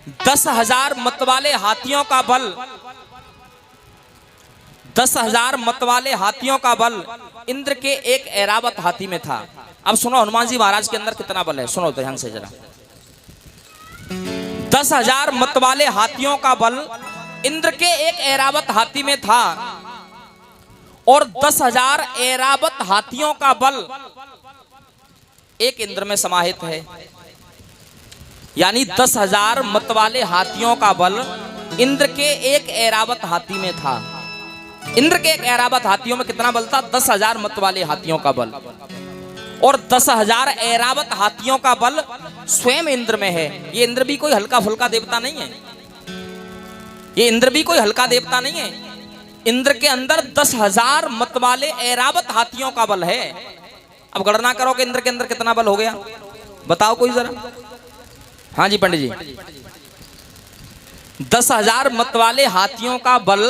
10,000 मतवाले हाथियों का बल, 10,000 मतवाले हाथियों का बल इंद्र के एक ऐरावत हाथी में था। अब सुनो हनुमान जी महाराज के अंदर कितना बल है, सुनो ध्यान से जरा। 10,000 मतवाले हाथियों का बल इंद्र के एक ऐरावत हाथी में था और 10,000 ऐरावत हाथियों का बल एक इंद्र में समाहित है। यानी 10,000 मतवाले हाथियों का बल इंद्र के एक ऐरावत हाथी में था। इंद्र के एक ऐरावत हाथियों में कितना बल था? 10,000 मतवाले हाथियों का बल। और 10,000 ऐरावत हाथियों का बल स्वयं इंद्र में है। ये इंद्र भी कोई हल्का फुल्का देवता नहीं है, ये इंद्र भी कोई हल्का देवता नहीं है। इंद्र के अंदर 10,000 मतवाले ऐरावत हाथियों का बल है। अब गणना करो कि इंद्र के अंदर कितना बल हो गया, बताओ कोई जरा। हाँ जी पंडित जी, 10,000 मतवाले हाथियों का बल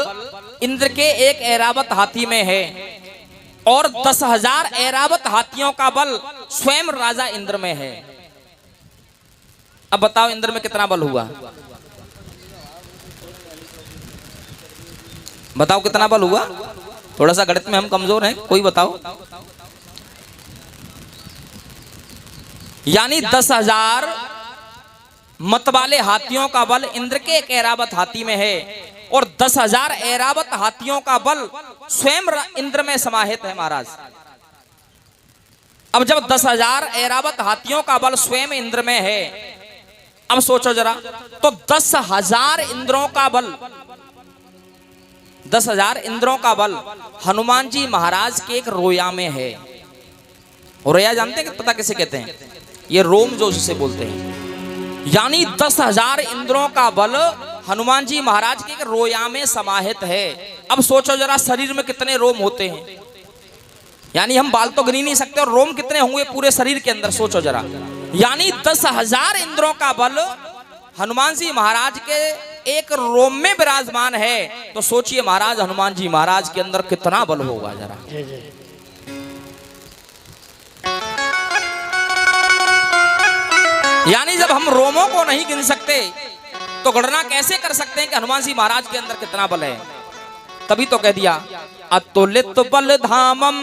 इंद्र के एक ऐरावत हाथी में है और 10,000 ऐरावत हाथियों का बल स्वयं राजा इंद्र में है। अब बताओ इंद्र में कितना बल हुआ, बताओ कितना बल हुआ। थोड़ा सा गणित में हम कमजोर हैं, कोई बताओ। यानी 10,000 मतवाले हाथियों का बल इंद्र के एक ऐरावत हाथी में है और 10,000 ऐरावत हाथियों का बल स्वयं इंद्र में समाहित है महाराज। अब जब 10,000 ऐरावत हाथियों का बल स्वयं इंद्र में है, अब सोचो जरा, तो 10,000 इंद्रों का बल, 10,000 इंद्रों का बल हनुमान जी महाराज के एक रोया में है। रोया जानते हैं कि पता किसे कहते हैं? ये रोम जो जिसे बोलते हैं। यानी 10,000 इंद्रों का बल हनुमान जी महाराज के एक रोया में समाहित है। अब सोचो जरा, शरीर में कितने रोम होते हैं, यानी हम बाल तो गिन नहीं सकते, और रोम कितने होंगे पूरे शरीर के अंदर, सोचो जरा। यानी 10,000 इंद्रों का बल हनुमान जी महाराज के एक रोम में विराजमान है। तो सोचिए महाराज, हनुमान जी महाराज के अंदर कितना बल होगा जरा। यानी जब हम रोमों को नहीं गिन सकते तो गणना कैसे कर सकते हैं कि हनुमान जी महाराज के अंदर कितना बल है? तभी तो कह दिया अतुलित बल धामम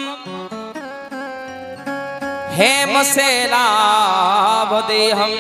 हेम से लाभ देहम